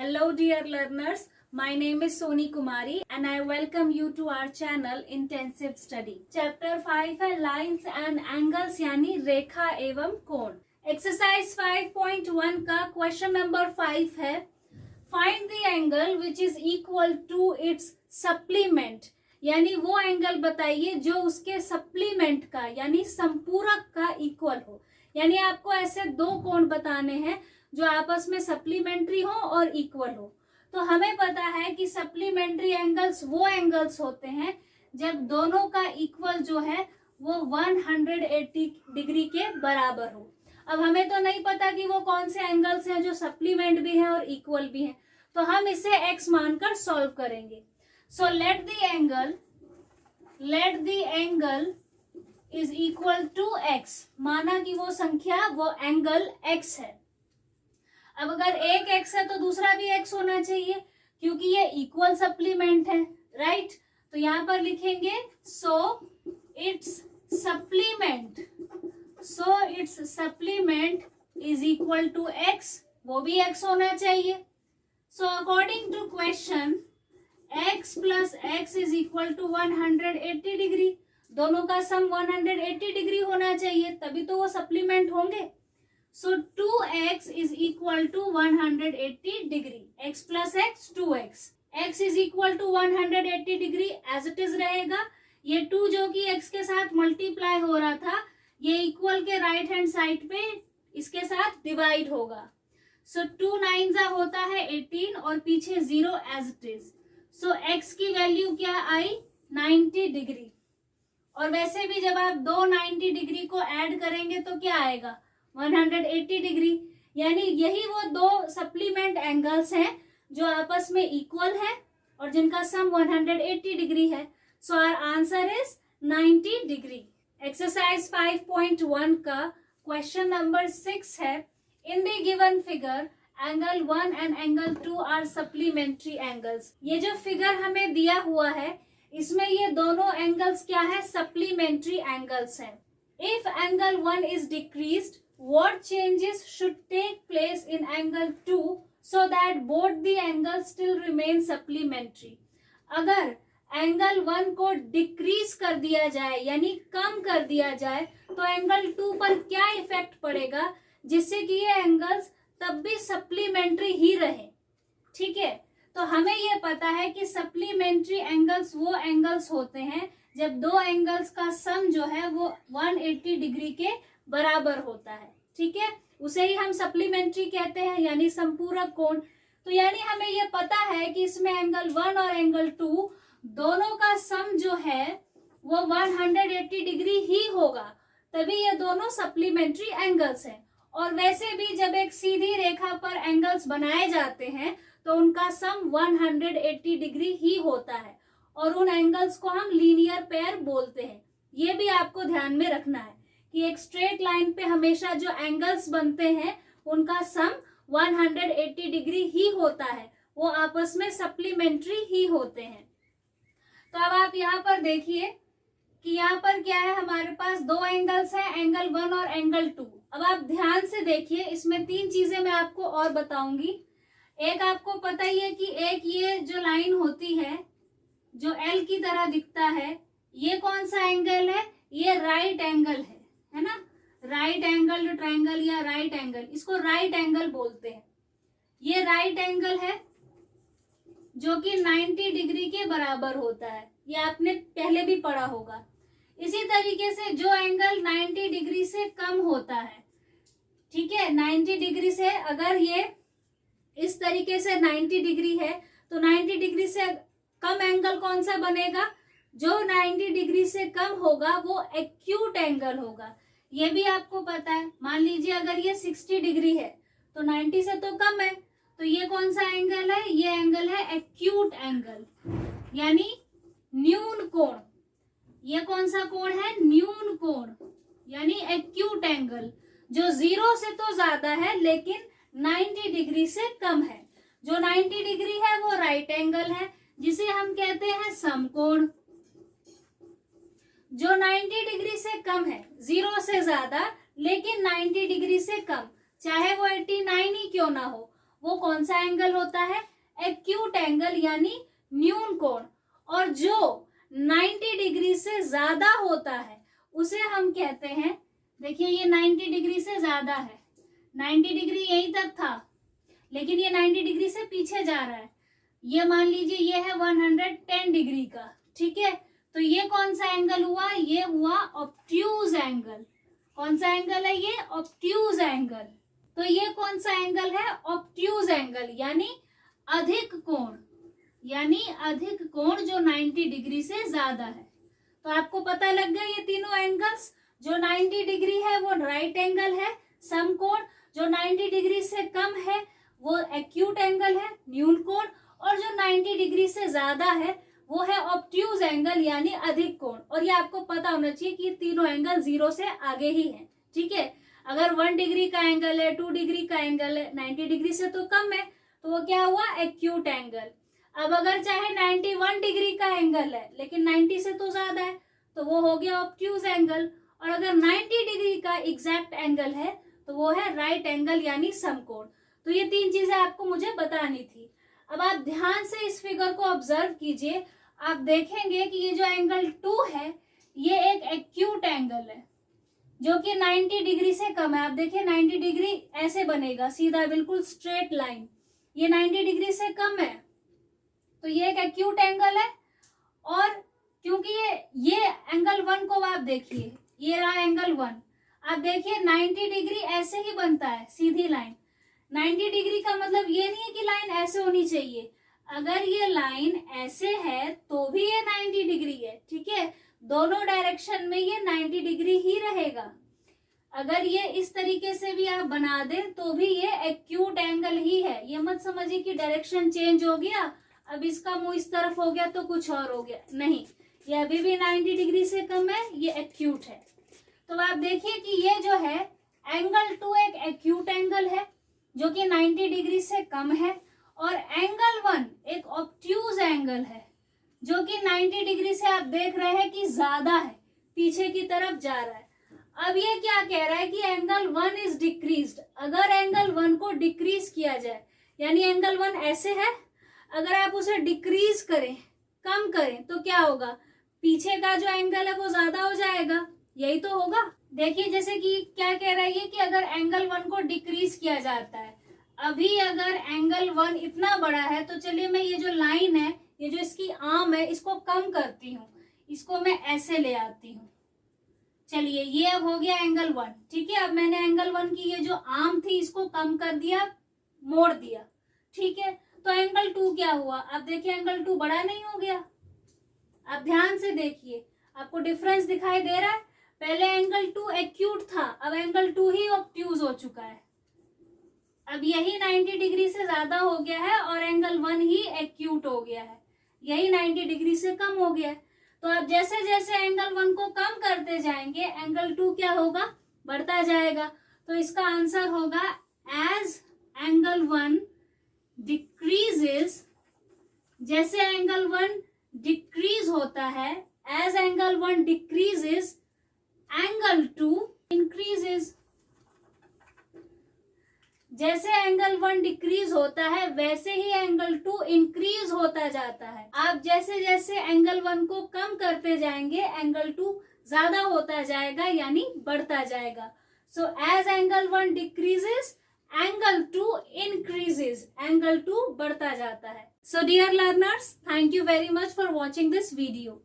Hello dear learners, my name is Soni Kumari and I welcome you to our channel Intensive Study. Chapter 5 है Lines and Angles यानी रेखा एवं कोण. Exercise 5.1 का question number 5 है Find the angle which is equal to its supplement. यानी वो angle बताइए जो उसके सप्लीमेंट का यानी संपूरक का इक्वल हो. यानी आपको ऐसे दो कोण बताने हैं जो आपस में सप्लीमेंट्री हो और इक्वल हो. तो हमें पता है कि सप्लीमेंट्री एंगल्स वो एंगल्स होते हैं जब दोनों का इक्वल जो है वो 180 डिग्री के बराबर हो. अब हमें तो नहीं पता कि वो कौन से एंगल्स हैं जो सप्लीमेंट भी हैं और इक्वल भी हैं, तो हम इसे x मानकर सॉल्व करेंगे. So let the angle is equal to x. माना कि वो संख्या वो एंगल x है. अब अगर एक x है तो दूसरा भी x होना चाहिए क्योंकि ये इक्वल सप्लीमेंट है, राइट. तो यहां पर लिखेंगे so it's supplement is equal to x. वो भी x होना चाहिए. So according to question x plus x is equal to 180 degree. दोनों का सम 180 डिग्री होना चाहिए तभी तो वो सप्लीमेंट होंगे. So 2x is equal to 180 degree. x plus x 2x. x is equal to 180 degree as it is रहेगा. ये 2 जो कि x के साथ मल्टीप्लाई हो रहा था ये इक्वल के राइट हैंड साइड पे इसके साथ डिवाइड होगा. सो 2 9 होता है 18 और पीछे 0 as it is. So x की वैल्यू क्या आई 90 डिग्री. और वैसे भी जब आप दो 90 डिग्री को ऐड करेंगे तो क्या आएगा 180 डिग्री. यानी यही वो दो सप्लीमेंट एंगल्स हैं जो आपस में इक्वल है और जिनका सम 180 डिग्री है. So our answer is 90 degree. Exercise 5.1 का क्वेश्चन नंबर 6 है in the given figure angle 1 and angle 2 are supplementary angles. ये जो फिगर हमें दिया हुआ है इसमें ये दोनों एंगल्स क्या है सप्लीमेंट्री एंगल्स हैं. If angle 1 is decreased what changes should take place in angle 2 so that both the angles still remain supplementary. अगर एंगल 1 को डिक्रीज कर दिया जाए यानी कम कर दिया जाए तो एंगल 2 पर क्या इफेक्ट पड़ेगा जिससे कि ये एंगल्स तब भी सप्लीमेंट्री ही रहे. ठीक है, तो हमें ये पता है कि सप्लीमेंट्री एंगल्स वो एंगल्स होते हैं जब दो एंगल्स का सम जो है वो 180 डिग्री के बराबर होता है. ठीक है, उसे ही हम सप्लीमेंट्री कहते हैं यानी संपूरक कोण. तो यानी हमें ये पता है कि इसमें एंगल 1 और एंगल 2 दोनों का सम जो है वो 180 डिग्री ही होगा तभी ये दोनों सप्लीमेंट्री एंगल्स हैं. और वैसे भी जब एक सीधी रेखा पर एंगल्स बनाए जाते हैं तो उनका सम 180 डिग्री ही होता है और उन एंगल्स को हम लीनियर पेयर बोलते हैं. ये भी आपको ध्यान में रखना है कि एक स्ट्रेट लाइन पे हमेशा जो एंगल्स बनते हैं उनका सम 180 डिग्री ही होता है, वो आपस में सप्लीमेंट्री ही होते हैं. तो अब आप यहाँ पर देखिए कि यहाँ पर क्या है हमारे पास दो एंगल्स हैं एंगल 1 और एंगल 2. अब आप ध्यान से देखिए इसमें तीन चीजें मैं आपको और बताऊंगी. एक आपको पता ही है कि एक ये जो लाइन होती है जो एल की तरह दिखता है ये कौन सा एंगल है, ये राइट एंगल है ना. राइट एंगल ट्रायंगल या राइट एंगल, इसको राइट एंगल बोलते हैं. ये राइट एंगल है जो कि 90 डिग्री के बराबर होता है. ये आपने पहले भी पढ़ा होगा. इसी तरीके से जो एंगल 90 डिग्री से कम होता है, ठीक है, 90 डिग्री से अगर ये इस तरीके से 90 डिग्री है तो 90 डिग्री से कम एंगल कौन सा बनेगा, जो 90 डिग्री से कम होगा वो एक्यूट एंगल होगा. ये भी आपको पता है. मान लीजिए अगर ये 60 डिग्री है तो 90 से तो कम है तो ये कौन सा एंगल है, ये एंगल है एक्यूट एंगल यानी न्यून कोण. ये कौन सा कोण है, न्यून कोण यानी एक्यूट एंगल जो 0 से तो ज्यादा है लेकिन 90 डिग्री से कम है. जो 90 डिग्री है वो राइट एंगल है जिसे हम कहते हैं समकोण. जो 90 डिग्री से कम है, 0 से ज्यादा लेकिन 90 डिग्री से कम, चाहे वो 89 ही क्यों ना हो, वो कौन सा एंगल होता है? एक्यूट एंगल यानी न्यून कोण। और जो 90 डिग्री से ज्यादा होता है उसे हम कहते हैं, देखिए ये 90 डिग्री से ज्यादा है, 90 डिग्री यहीं तक था लेकिन ये 90 डिग्री से पीछे जा रहा है, ये मान लीजिए ये है 110 डिग्री का, ठीक है। तो ये कौन सा एंगल हुआ? ये हुआ ऑब्ट्यूज एंगल। कौन सा एंगल है ये? Obtuse angle. तो ये कौन सा एंगल है? ऑब्ट्यूज एंगल यानी अधिक कोण, यानी अधिक कोण जो 90 डिग्री से ज्यादा है। तो आपको पता लग गया ये तीनों एंगल्स। जो 90 डिग्री है वो राइट एंगल है, समकोण। जो 90 डिग्री से कम है वो एक्यूट एंगल है, न्यून कोण। और जो 90 डिग्री से ज्यादा है वो है ऑब्ट्यूज एंगल यानी अधिक कोण। और ये आपको पता होना चाहिए कि ये तीनों एंगल 0 से आगे ही हैं, ठीक है। अगर 1 डिग्री का एंगल है, 2 डिग्री का एंगल है, 90 डिग्री से तो कम है, तो वो क्या हुआ? Acute angle. अब अगर चाहे 91 डिग्री का एंगल है लेकिन 90 से तो ज्यादा है, तो वो हो गया ऑब्ट्यूज एंगल। और अगर 90 डिग्री का एग्जैक्ट एंगल है तो वो है राइट एंगल यानी समकोण। तो ये 3 चीजें आपको मुझे बतानी थी। अब आप ध्यान से इस फिगर को ऑब्जर्व कीजिए, आप देखेंगे कि ये जो एंगल 2 है ये एक एक्यूट एंगल है जो कि 90 डिग्री से कम है। आप देखिए 90 डिग्री ऐसे बनेगा, सीधा बिल्कुल स्ट्रेट लाइन, ये 90 डिग्री से कम है, तो ये एक एक्यूट एंगल है। और क्योंकि ये एंगल 1 को आप देखिए, ये रहा एंगल 1, आप देखिए 90 डिग्री ऐसे ही बनता है, सीधी लाइन। 90 डिग्री का मतलब ये नहीं है कि लाइन ऐसे होनी चाहिए, अगर ये लाइन ऐसे है तो भी ये 90 डिग्री है, ठीक है। दोनों डायरेक्शन में ये 90 डिग्री ही रहेगा। अगर ये इस तरीके से भी आप बना दें तो भी ये एक्यूट एंगल ही है। ये मत समझिए कि डायरेक्शन चेंज हो गया, अब इसका मुंह इस तरफ हो गया तो कुछ और हो गया, नहीं, ये अभी भी 90 डिग्री से कम है, ये एक्यूट है। तो आप देखिए कि ये जो है एंगल 2 एक एक्यूट एंगल है जो कि 90 डिग्री से कम है, और एंगल 1 एक ऑब्ट्यूज एंगल है जो कि 90 डिग्री से आप देख रहे हैं कि ज्यादा है, पीछे की तरफ जा रहा है। अब ये क्या कह रहा है कि एंगल 1 इज डिक्रीज्ड। अगर एंगल 1 को डिक्रीज किया जाए, यानी एंगल 1 ऐसे है, अगर आप उसे डिक्रीज करें, कम करें, तो क्या होगा? पीछे का जो एंगल है वो ज्यादा हो जाएगा, यही तो होगा। देखिए जैसे कि क्या कह रहा है कि अगर एंगल 1 को डिक्रीज किया जाता है, अभी अगर एंगल 1 इतना बड़ा है तो चलिए मैं ये जो लाइन है, ये जो इसकी आर्म है, इसको कम करती हूँ, इसको मैं ऐसे ले आती हूँ। चलिए ये अब हो गया एंगल 1, ठीक है। अब मैंने एंगल 1 की ये जो आर्म थी इसको कम कर दिया, मोड़ दिया, ठीक है। तो एंगल 2 क्या हुआ? अब देखिए एंगल 2 बड़ा नहीं हो गया? आप ध्यान से देखिए, आपको डिफरेंस दिखाई दे रहा है? पहले एंगल 2 एक्यूट था, अब एंगल 2 ही ऑब्ट्यूज हो चुका है। अब यही 90 डिग्री से ज्यादा हो गया है और एंगल 1 ही एक्यूट हो गया है, यही 90 डिग्री से कम हो गया है। तो आप जैसे जैसे एंगल 1 को कम करते जाएंगे एंगल 2 क्या होगा? बढ़ता जाएगा। तो इसका आंसर होगा एज एंगल 1 डिक्रीजेस, जैसे एंगल 1 डिक्रीज होता है, as angle 1 decreases angle 2 increases. जैसे एंगल 1 डिक्रीज होता है वैसे ही एंगल 2 इंक्रीज होता जाता है। आप जैसे जैसे एंगल 1 को कम करते जाएंगे एंगल 2 ज्यादा होता जाएगा यानी बढ़ता जाएगा। So as angle 1 decreases angle 2 increases, angle 2 बढ़ता जाता है। So dear learners, thank you very much for watching this video.